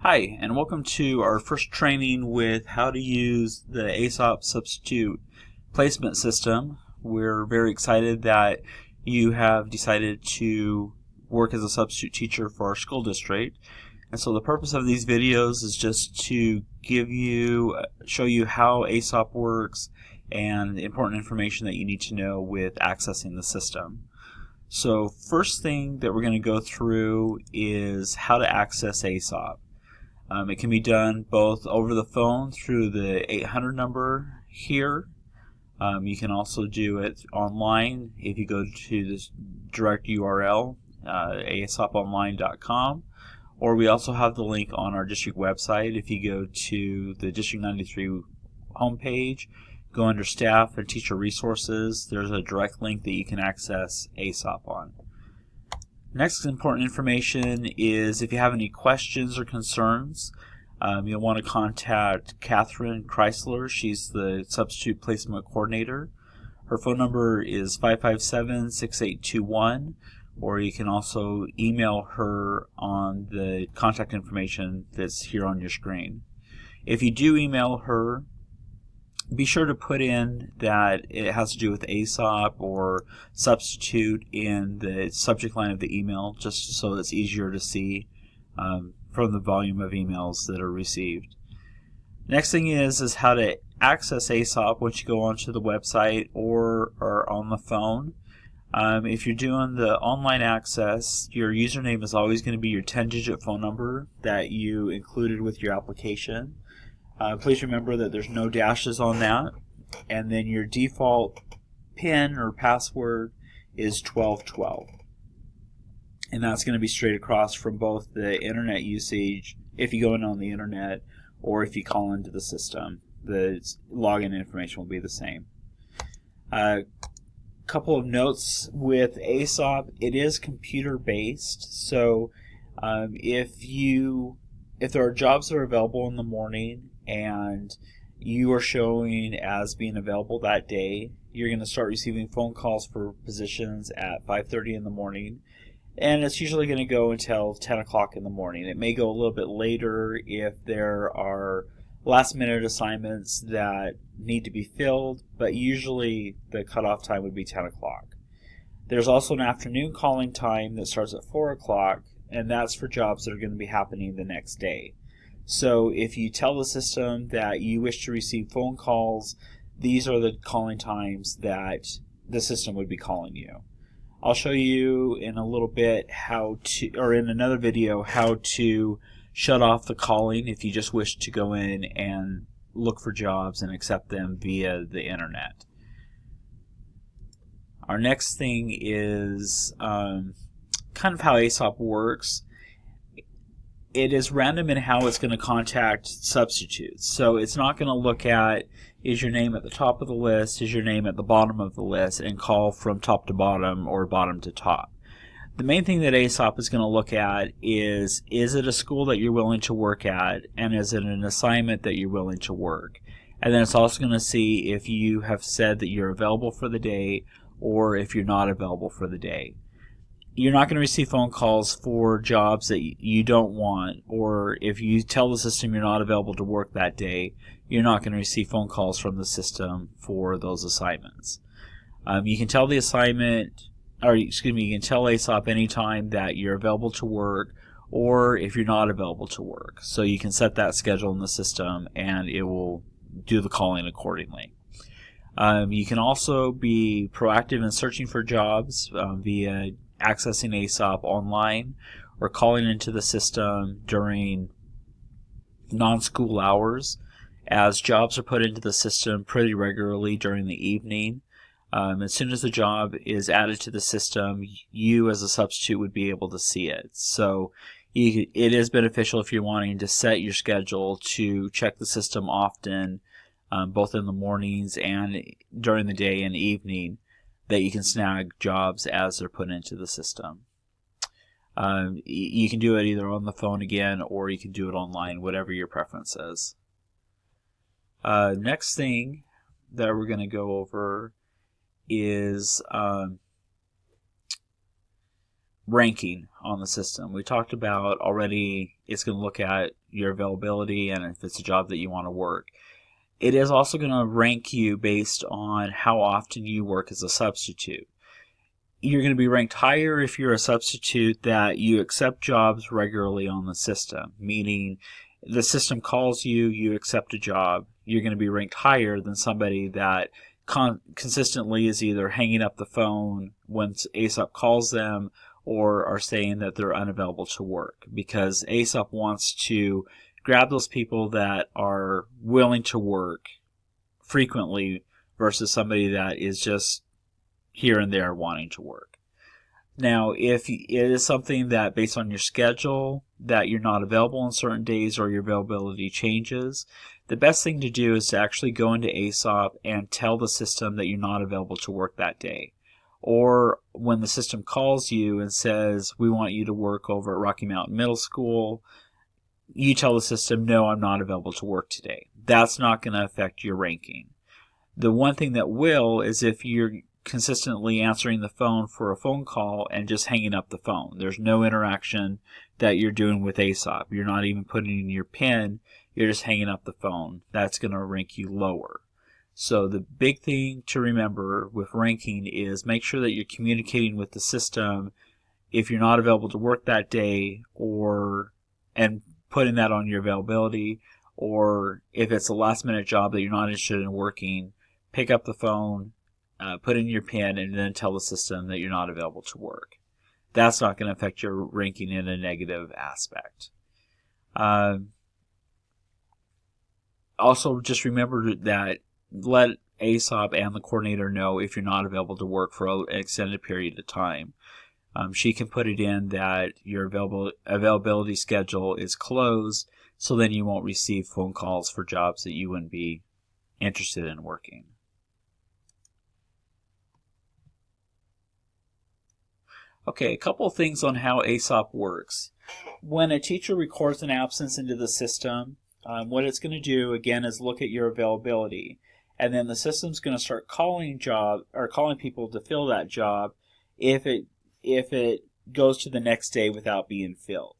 Hi, and welcome to our first training with how to use the Aesop substitute placement system. We're very excited that you have decided to work as a substitute teacher for our school district. And so the purpose of these videos is just to show you how Aesop works and important information that you need to know with accessing the system. So first thing that we're going to go through is how to access Aesop. It can be done both over the phone through the 800 number here. You can also do it online if you go to this direct URL, aesoponline.com, or we also have the link on our district website. If you go to the District 93 homepage, go under Staff and Teacher Resources, there's a direct link that you can access Aesop on. Next important information is if you have any questions or concerns, you'll want to contact Catherine Chrysler. She's the substitute placement coordinator. Her phone number is 557-6821, or you can also email her on the contact information that's here on your screen. If you do email her, be sure to put in that it has to do with Aesop or substitute in the subject line of the email, just so it's easier to see from the volume of emails that are received. Next thing is how to access Aesop once you go onto the website or on the phone. If you're doing the online access, your username is always going to be your 10-digit phone number that you included with your application. Please remember that there's no dashes on that, and then your default PIN or password is 1212, and that's going to be straight across from both the internet usage if you go in on the internet or if you call into the system. The login information will be the same. Couple of notes with Aesop: it is computer based, so if there are jobs that are available in the morning and you are showing as being available that day, you're going to start receiving phone calls for positions at 5:30 in the morning, and it's usually going to go until 10 o'clock in the morning. It may go a little bit later if there are last minute assignments that need to be filled, but usually the cutoff time would be 10 o'clock. There's also an afternoon calling time that starts at 4 o'clock, and that's for jobs that are going to be happening the next day. So if you tell the system that you wish to receive phone calls, these are the calling times that the system would be calling you. I'll show you in a little bit in another video, how to shut off the calling if you just wish to go in and look for jobs and accept them via the internet. Our next thing is kind of how Aesop works. It is random in how it's going to contact substitutes. So it's not going to look at, is your name at the top of the list, is your name at the bottom of the list, and call from top to bottom or bottom to top. The main thing that Aesop is going to look at is it a school that you're willing to work at, and is it an assignment that you're willing to work? And then it's also going to see if you have said that you're available for the day or if you're not available for the day. You're not going to receive phone calls for jobs that you don't want, or if you tell the system you're not available to work that day, you're not going to receive phone calls from the system for those assignments. You can tell you can tell Aesop anytime that you're available to work or if you're not available to work. So you can set that schedule in the system and it will do the calling accordingly. You can also be proactive in searching for jobs via accessing Aesop online or calling into the system during non-school hours, as jobs are put into the system pretty regularly during the evening. As soon as the job is added to the system, you as a substitute would be able to see it. So it is beneficial if you're wanting to set your schedule to check the system often, both in the mornings and during the day and evening, that you can snag jobs as they're put into the system. You can do it either on the phone again, or you can do it online, whatever your preference is. Next thing that we're going to go over is ranking on the system. We talked about already it's going to look at your availability and if it's a job that you want to work. It is also going to rank you based on how often you work as a substitute. You're going to be ranked higher if you're a substitute that you accept jobs regularly on the system, meaning the system calls you, you accept a job. You're going to be ranked higher than somebody that consistently is either hanging up the phone when Aesop calls them or are saying that they're unavailable to work, because Aesop wants to grab those people that are willing to work frequently versus somebody that is just here and there wanting to work. Now, if it is something that based on your schedule that you're not available on certain days or your availability changes, the best thing to do is to actually go into Aesop and tell the system that you're not available to work that day. Or when the system calls you and says, we want you to work over at Rocky Mountain Middle School, you tell the system, no, I'm not available to work today. That's not going to affect your ranking. The one thing that will is if you're consistently answering the phone for a phone call and just hanging up the phone. There's no interaction that you're doing with Aesop. You're not even putting in your PIN. You're just hanging up the phone. That's going to rank you lower. So the big thing to remember with ranking is make sure that you're communicating with the system if you're not available to work that day, and putting that on your availability, or if it's a last minute job that you're not interested in working, pick up the phone, put in your PIN, and then tell the system that you're not available to work. That's not going to affect your ranking in a negative aspect. Also, just remember that let Aesop and the coordinator know if you're not available to work for an extended period of time. She can put it in that your availability schedule is closed, so then you won't receive phone calls for jobs that you wouldn't be interested in working. Okay, a couple of things on how Aesop works. When a teacher records an absence into the system, what it's going to do again is look at your availability, and then the system's going to start calling people to fill that job if it goes to the next day without being filled.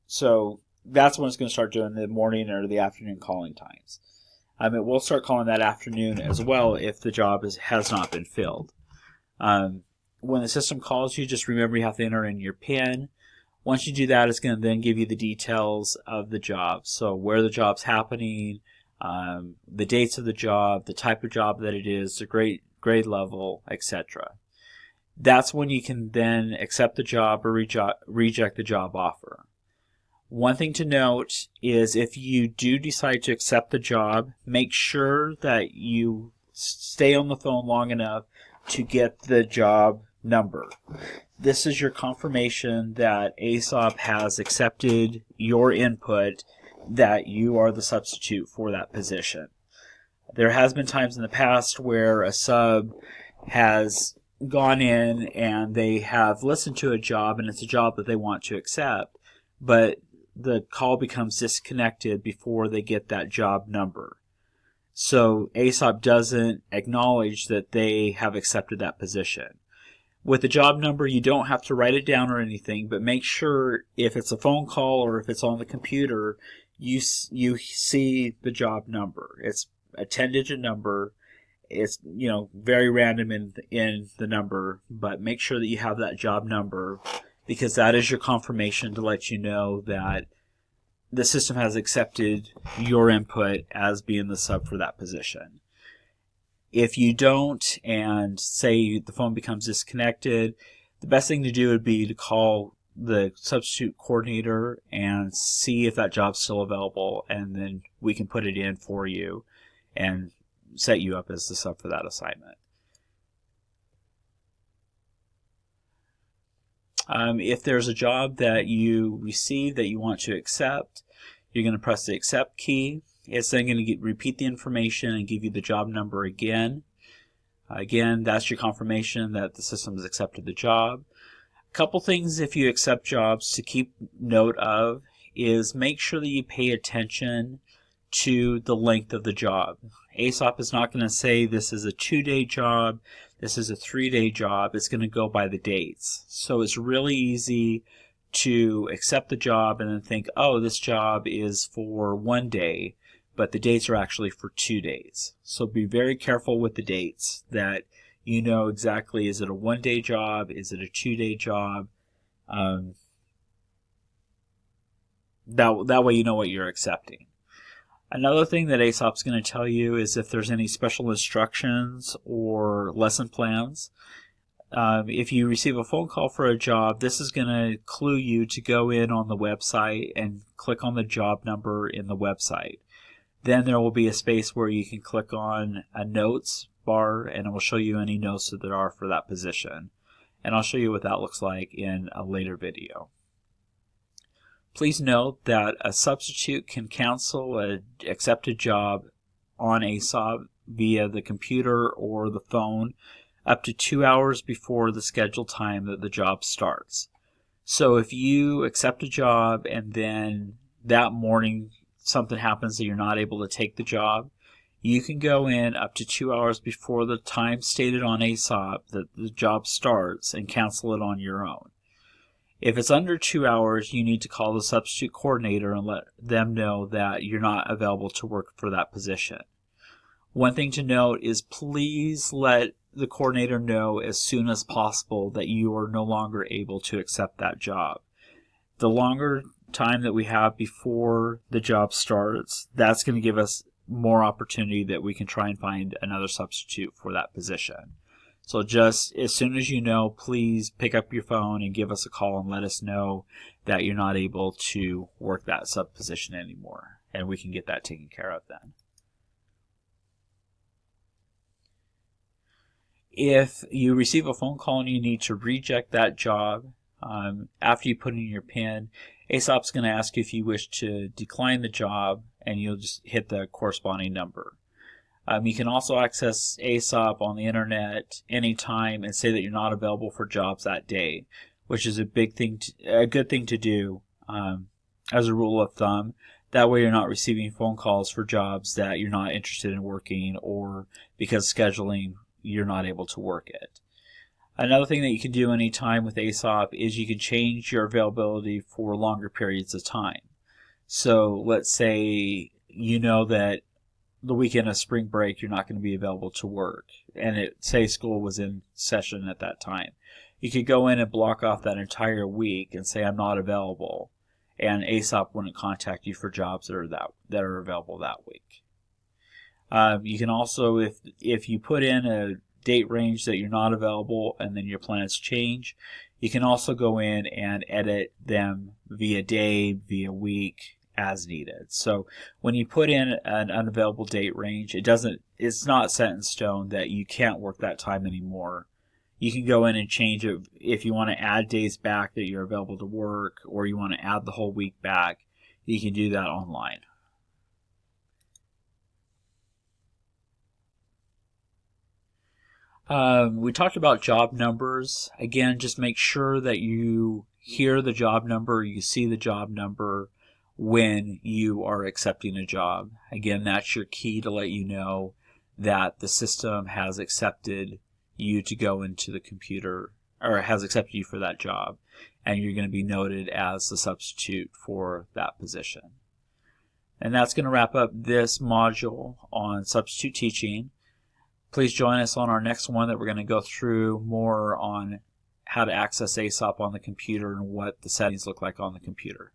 So that's when it's going to start doing the morning or the afternoon calling times. It will start calling that afternoon as well if the job has not been filled. When the system calls you, just remember you have to enter in your PIN. Once you do that, it's going to then give you the details of the job. So where the job's happening, the dates of the job, the type of job that it is, the grade level, etc. That's when you can then accept the job or reject the job offer. One thing to note is if you do decide to accept the job, make sure that you stay on the phone long enough to get the job number. This is your confirmation that Aesop has accepted your input that you are the substitute for that position. There has been times in the past where a sub has gone in and they have listened to a job and it's a job that they want to accept, but the call becomes disconnected before they get that job number. So Aesop doesn't acknowledge that they have accepted that position. With the job number, you don't have to write it down or anything, but make sure if it's a phone call or if it's on the computer, you see the job number. It's a 10-digit number. It's very random in the number, but make sure that you have that job number, because that is your confirmation to let you know that the system has accepted your input as being the sub for that position. If you don't, and say the phone becomes disconnected, the best thing to do would be to call the substitute coordinator and see if that job's still available, and then we can put it in for you and set you up as the sub for that assignment. If there's a job that you receive that you want to accept, you're going to press the accept key. It's then going to repeat the information and give you the job number again. Again, that's your confirmation that the system has accepted the job. A couple things if you accept jobs to keep note of is make sure that you pay attention to the length of the job. Aesop is not going to say this is a 2-day job, this is a 3-day job. It's going to go by the dates. So it's really easy to accept the job and then think, oh, this job is for 1 day, but the dates are actually for 2 days. So be very careful with the dates, that you know exactly, is it a 1-day job, is it a 2-day job? That way you know what you're accepting. Another thing that Aesop's going to tell you is if there's any special instructions or lesson plans. If you receive a phone call for a job, this is going to clue you to go in on the website and click on the job number in the website. Then there will be a space where you can click on a notes bar, and it will show you any notes that there are for that position. And I'll show you what that looks like in a later video. Please note that a substitute can cancel an accepted job on Aesop via the computer or the phone up to 2 hours before the scheduled time that the job starts. So if you accept a job and then that morning something happens that you're not able to take the job, you can go in up to 2 hours before the time stated on Aesop that the job starts and cancel it on your own. If it's under 2 hours, you need to call the substitute coordinator and let them know that you're not available to work for that position. One thing to note is please let the coordinator know as soon as possible that you are no longer able to accept that job. The longer time that we have before the job starts, that's going to give us more opportunity that we can try and find another substitute for that position. So just as soon as you know, please pick up your phone and give us a call and let us know that you're not able to work that sub position anymore, and we can get that taken care of then. If you receive a phone call and you need to reject that job, after you put in your PIN, Aesop's going to ask you if you wish to decline the job, and you'll just hit the corresponding number. You can also access Aesop on the internet anytime and say that you're not available for jobs that day, which is a good thing to do as a rule of thumb. That way you're not receiving phone calls for jobs that you're not interested in working, or because scheduling you're not able to work it. Another thing that you can do anytime with Aesop is you can change your availability for longer periods of time. So let's say you know that the weekend of spring break you're not going to be available to work, and say school was in session at that time. You could go in and block off that entire week and say I'm not available, and Aesop wouldn't contact you for jobs that are available that week. You can also, if you put in a date range that you're not available and then your plans change, you can also go in and edit them via day, via week, as needed. So when you put in an unavailable date range, it's not set in stone that you can't work that time anymore. You can go in and change it if you want to add days back that you're available to work, or you want to add the whole week back. You can do that online. We talked about job numbers. Again, just make sure that you hear the job number, you see the job number when you are accepting a job. Again, that's your key to let you know that the system has accepted you to go into the computer, or has accepted you for that job, and you're going to be noted as the substitute for that position. And that's going to wrap up this module on substitute teaching. Please join us on our next one that we're going to go through more on how to access Aesop on the computer and what the settings look like on the computer.